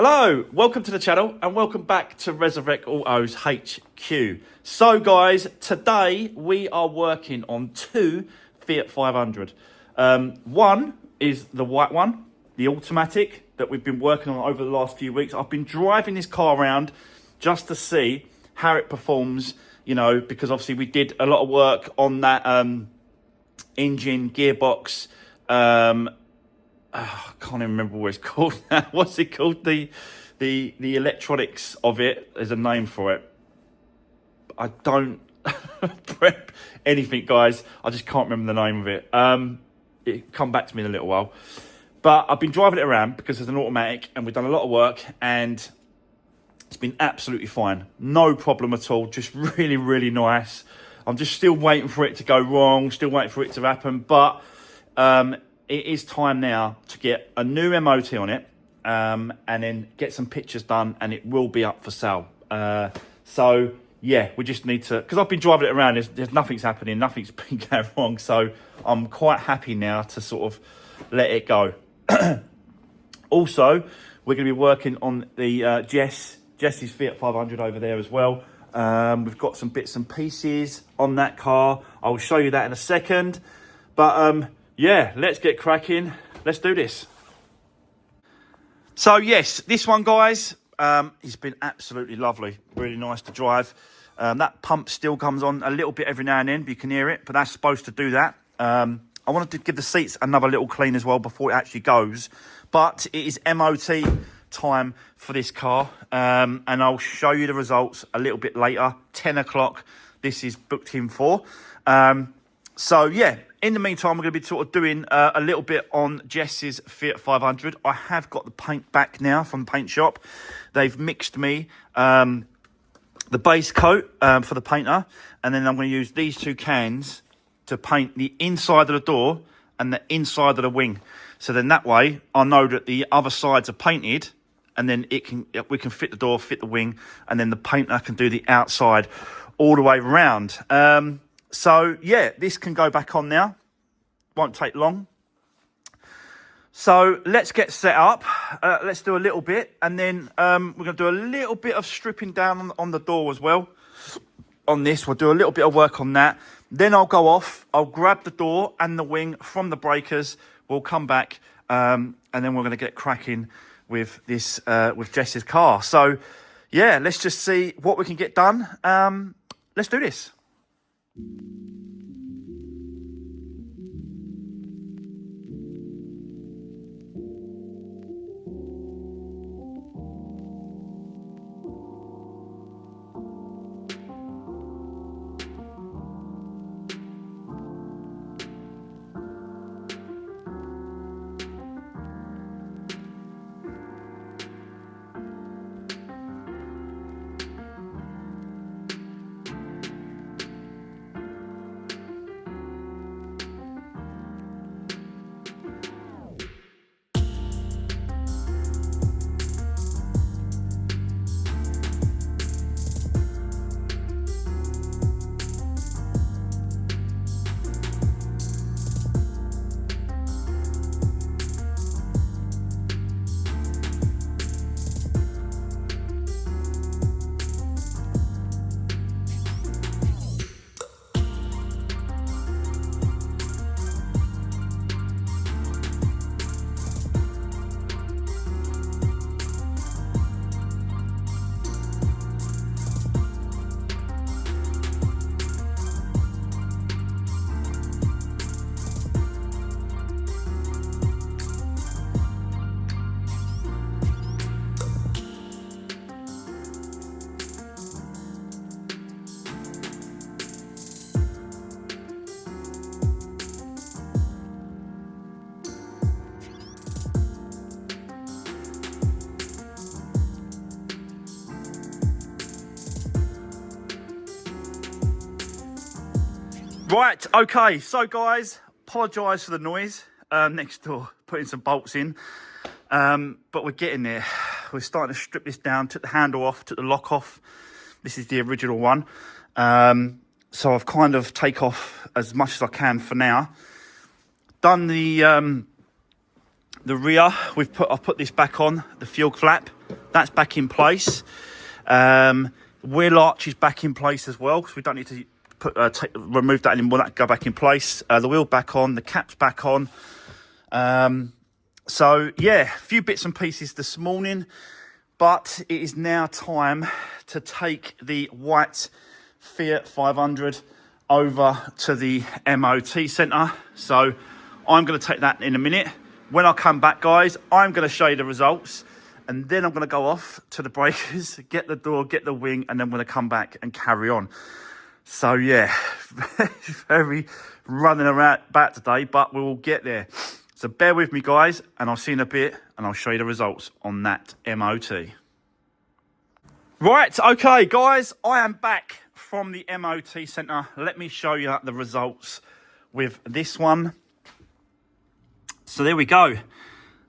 Hello, welcome to the channel and welcome back to Resurwreck Autos HQ. So guys, today we are working on two Fiat 500. One is the white one, the automatic that we've been working on over the last few weeks. I've been driving this car around just to see how it performs, you know, because obviously we did a lot of work on that engine, gearbox, I can't even remember what it's called now. What's it called? The electronics of it. There's a name for it. I don't prep anything, guys. I just can't remember the name of it. It'll come back to me in a little while. But I've been driving it around because there's an automatic and we've done a lot of work and it's been absolutely fine. No problem at all. Just really, really nice. I'm just still waiting for it to go wrong. Still waiting for it to happen. But it is time now to get a new MOT on it and then get some pictures done and it will be up for sale. So, yeah, we just need to... Because I've been driving it around, there's nothing's happening, nothing's been going wrong. So I'm quite happy now to sort of let it go. Also, we're going to be working on the Jess's Fiat 500 over there as well. We've got some bits and pieces on that car. I will show you that in a second. But... yeah, let's get cracking. Let's do this. So, yes, this one, guys, it's been absolutely lovely. Really nice to drive. That pump still comes on a little bit every now and then, but you can hear it. But that's supposed to do that. I wanted to give the seats another little clean as well before it actually goes. But it is MOT time for this car. And I'll show you the results a little bit later. 10 o'clock, this is booked in for. So, yeah. In the meantime, we're going to be sort of doing a little bit on Jess's Fiat 500. I have got the paint back now from the paint shop. They've mixed me the base coat for the painter. And then I'm going to use these two cans to paint the inside of the door and the inside of the wing. So then that way, I know that the other sides are painted. And then we can fit the door, fit the wing. And then the painter can do the outside all the way around. So, yeah, this can go back on now. Won't take long. So, let's get set up. Let's do a little bit. And then we're going to do a little bit of stripping down on the door as well. On this, we'll do a little bit of work on that. Then I'll go off. I'll grab the door and the wing from the breakers. We'll come back. And then we're going to get cracking with this, with Jess's car. So, yeah, let's just see what we can get done. Let's do this. Right, okay, so guys, apologise for the noise next door, putting some bolts in, but we're getting there. We're starting to strip this down, took the handle off, took the lock off. This is the original one. So I've kind of take off as much as I can for now. Done the rear. I've put this back on, the fuel flap. That's back in place. Wheel arch is back in place as well, because we don't need to remove that anymore. That go back in place. The wheel back on, the cap's back on. So yeah, a few bits and pieces this morning, but it is now time to take the white Fiat 500 over to the MOT centre. So I'm going to take that in a minute. When I come back, guys, I'm going to show you the results, and then I'm going to go off to the breakers, get the door, get the wing, and then I'm going to come back and carry on. So yeah, very running around about today, but we will get there. So bear with me, guys, and I'll see you in a bit, and I'll show you the results on that MOT. Right, okay, guys, I am back from the MOT centre. Let me show you the results with this one. So there we go.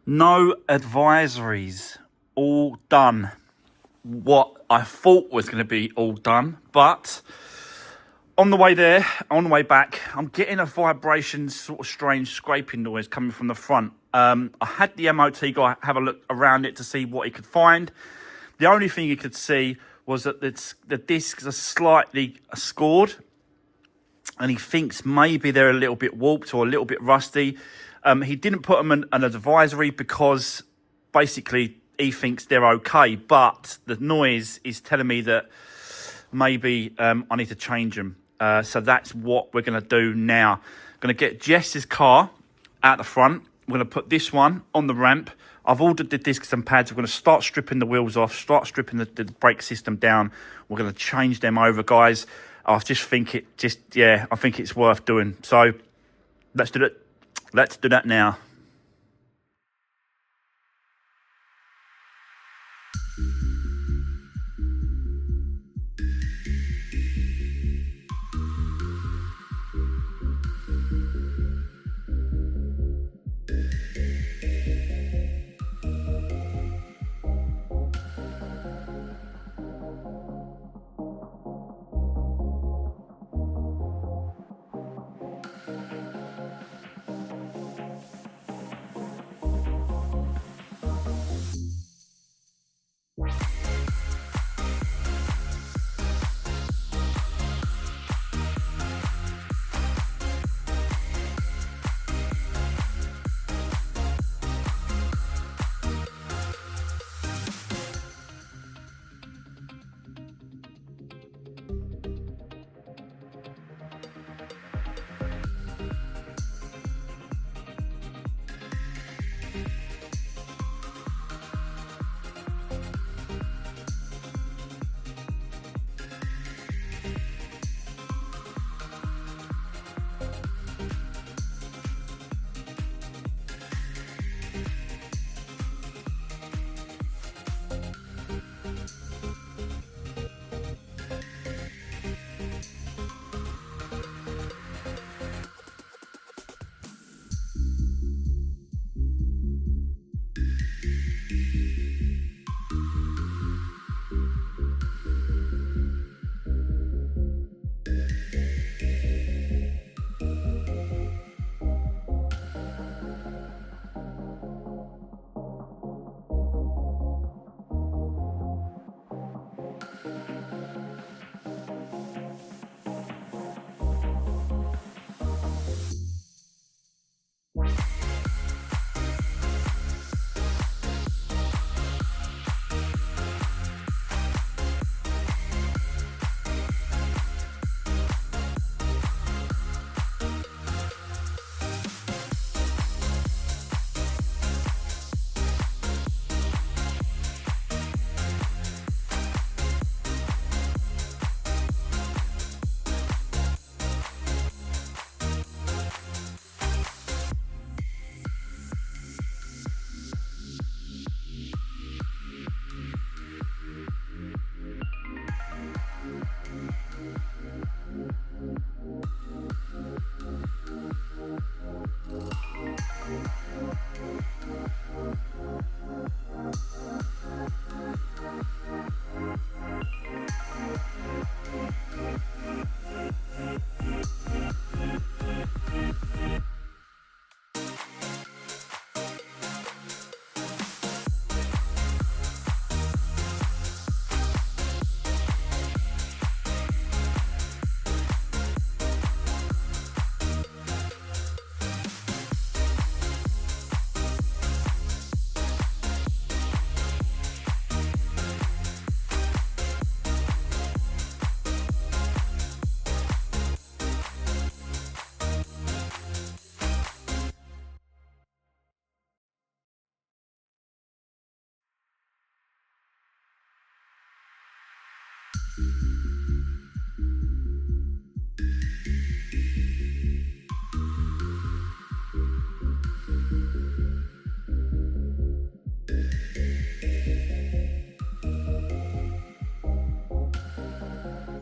No advisories, all done. What I thought was going to be all done, but on the way there, on the way back, I'm getting a vibration, sort of strange scraping noise coming from the front. I had the MOT guy have a look around it to see what he could find. The only thing he could see was that the discs are slightly scored, and he thinks maybe they're a little bit warped or a little bit rusty. He didn't put them in an advisory because basically he thinks they're okay, but the noise is telling me that maybe I need to change them. So that's what we're going to do now. I'm going to get Jess's car out the front. We're going to put this one on the ramp. I've ordered the discs and pads. We're going to start stripping the wheels off, start stripping the brake system down. We're going to change them over, guys. I just think I think it's worth doing. So let's do it. Let's do that now.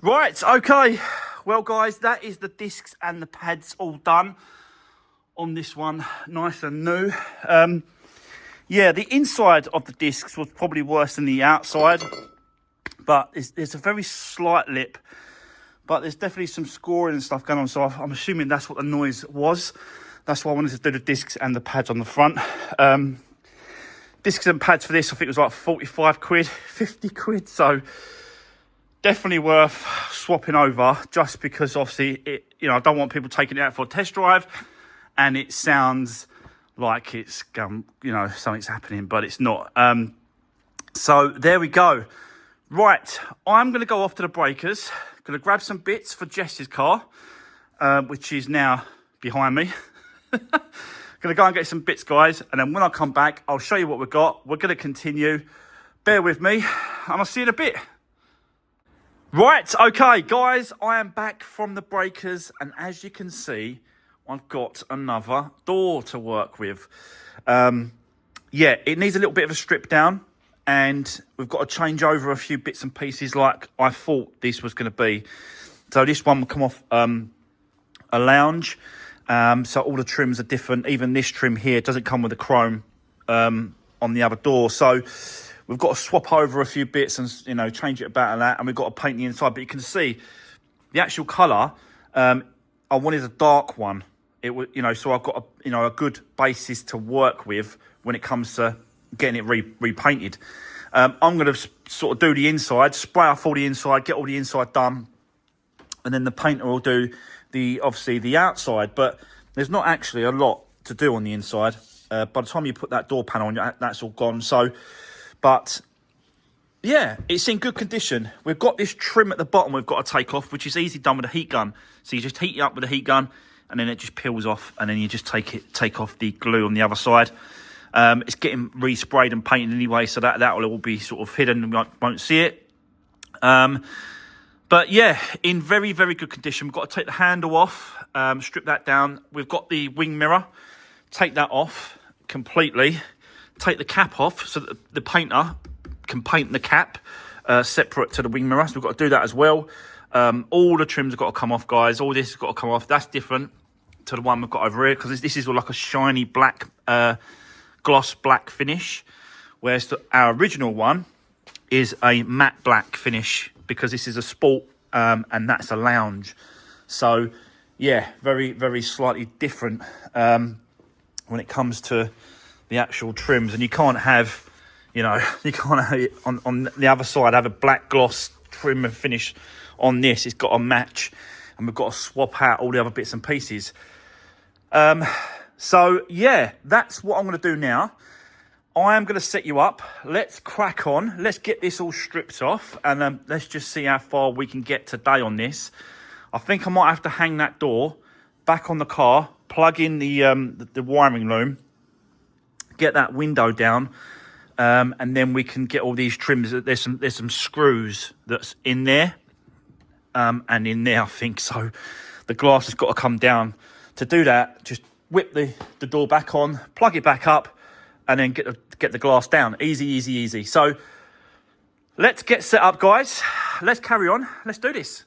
Right, okay. Well, guys, that is the discs and the pads all done on this one. Nice and new. Yeah, the inside of the discs was probably worse than the outside, but there's a very slight lip, but there's definitely some scoring and stuff going on, so I'm assuming that's what the noise was. That's why I wanted to do the discs and the pads on the front. Discs and pads for this, I think it was like 45 quid, 50 quid, so definitely worth swapping over, just because obviously I don't want people taking it out for a test drive and it sounds like it's something's happening, but it's not. So there we go. Right, I'm going to go off to the breakers. Going to grab some bits for Jess's car, which is now behind me. Going to go and get some bits, guys, and then when I come back, I'll show you what we've got. We're going to continue. Bear with me, and I'll see you in a bit. Right, okay, guys, I am back from the breakers, and as you can see, I've got another door to work with. Yeah, it needs a little bit of a strip down, and we've got to change over a few bits and pieces like I thought this was going to be. So this one will come off a lounge, so all the trims are different. Even this trim here doesn't come with the chrome on the other door, so we've got to swap over a few bits and, change it about and that. And we've got to paint the inside. But you can see the actual colour, I wanted a dark one. It was, so I've got a good basis to work with when it comes to getting it repainted. I'm going to sort of do the inside, spray off all the inside, get all the inside done. And then the painter will do obviously the outside. But there's not actually a lot to do on the inside. By the time you put that door panel on, that's all gone. So, but yeah, it's in good condition. We've got this trim at the bottom we've got to take off, which is easy done with a heat gun. So you just heat it up with a heat gun, and then it just peels off, and then you just take off the glue on the other side. It's getting resprayed and painted anyway, so that will all be sort of hidden and you won't see it. But yeah, in very, very good condition. We've got to take the handle off, strip that down. We've got the wing mirror. Take that off completely. Take the cap off so that the painter can paint the cap separate to the wing mirror. So we've got to do that as well. All the trims have got to come off, guys. All this has got to come off. That's different to the one we've got over here, because this is like a shiny black, gloss black finish, whereas our original one is a matte black finish, because this is a sport and that's a lounge. So yeah, very, very slightly different when it comes to the actual trims. And you can't have, you can't have it on the other side, have a black gloss trim and finish on this. It's got to match, and we've got to swap out all the other bits and pieces. So yeah, that's what I'm going to do now. I am going to set you up. Let's crack on. Let's get this all stripped off, and let's just see how far we can get today on this. I think I might have to hang that door back on the car, plug in the wiring loom, get that window down, and then we can get all these trims. There's some screws that's in there, and in there, I think. So the glass has got to come down. To do that, just whip the door back on, plug it back up, and then get the glass down. Easy, easy, easy. So let's get set up, guys. Let's carry on. Let's do this.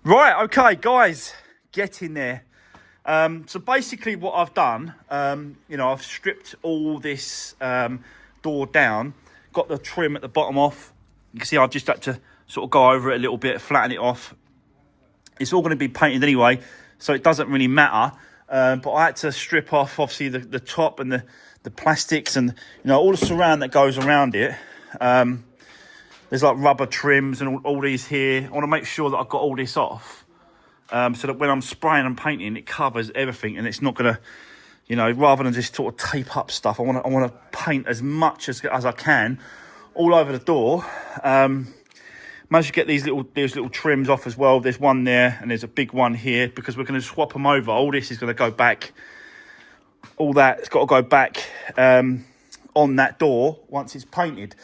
Right, okay, guys, get in there. So basically what I've done, I've stripped all this door down, got the trim at the bottom off. You can see I've just had to sort of go over it a little bit, flatten it off. It's all going to be painted anyway, so it doesn't really matter. But I had to strip off, obviously, the top and the plastics and, all the surround that goes around it. There's like rubber trims and all these here. I want to make sure that I've got all this off so that when I'm spraying and painting, it covers everything and it's not going to, rather than just sort of tape up stuff, I want to paint as much as I can all over the door. Managed to get these little trims off as well. There's one there and there's a big one here because we're going to swap them over. All this is going to go back. All that's got to go back on that door once it's painted.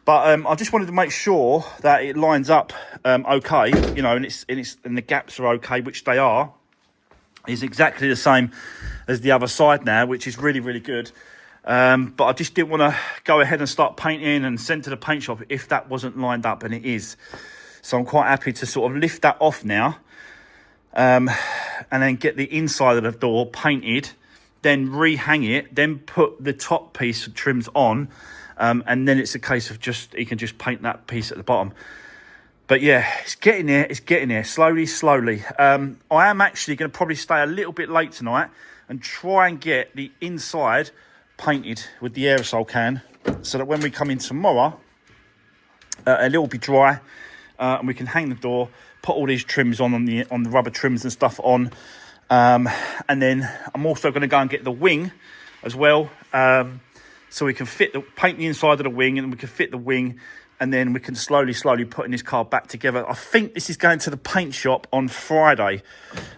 But I just wanted to make sure that it lines up okay, and the gaps are okay, which they are. It's exactly the same as the other side now, which is really, really good. But I just didn't want to go ahead and start painting and send to the paint shop if that wasn't lined up, and it is. So I'm quite happy to sort of lift that off now and then get the inside of the door painted, then rehang it, then put the top piece of trims on. And then it's a case of you can just paint that piece at the bottom. But yeah, it's getting there, slowly. I am actually going to probably stay a little bit late tonight and try and get the inside painted with the aerosol can so that when we come in tomorrow, it'll all be dry and we can hang the door, put all these trims on the rubber trims and stuff on. And then I'm also going to go and get the wing as well. So we can paint the inside of the wing and we can fit the wing and then we can slowly putting this car back together. I think this is going to the paint shop on Friday.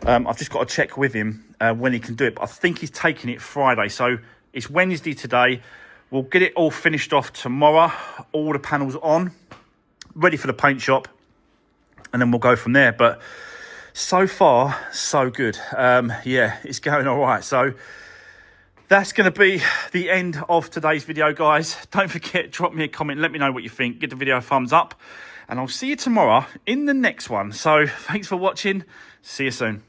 I've just got to check with him when he can do it, but I think he's taking it Friday. So it's Wednesday today. We'll get it all finished off tomorrow. All the panels on, ready for the paint shop, and then we'll go from there. But so far, so good. Yeah, it's going all right. So that's going to be the end of today's video, guys. Don't forget, drop me a comment. Let me know what you think. Give the video a thumbs up. And I'll see you tomorrow in the next one. So thanks for watching. See you soon.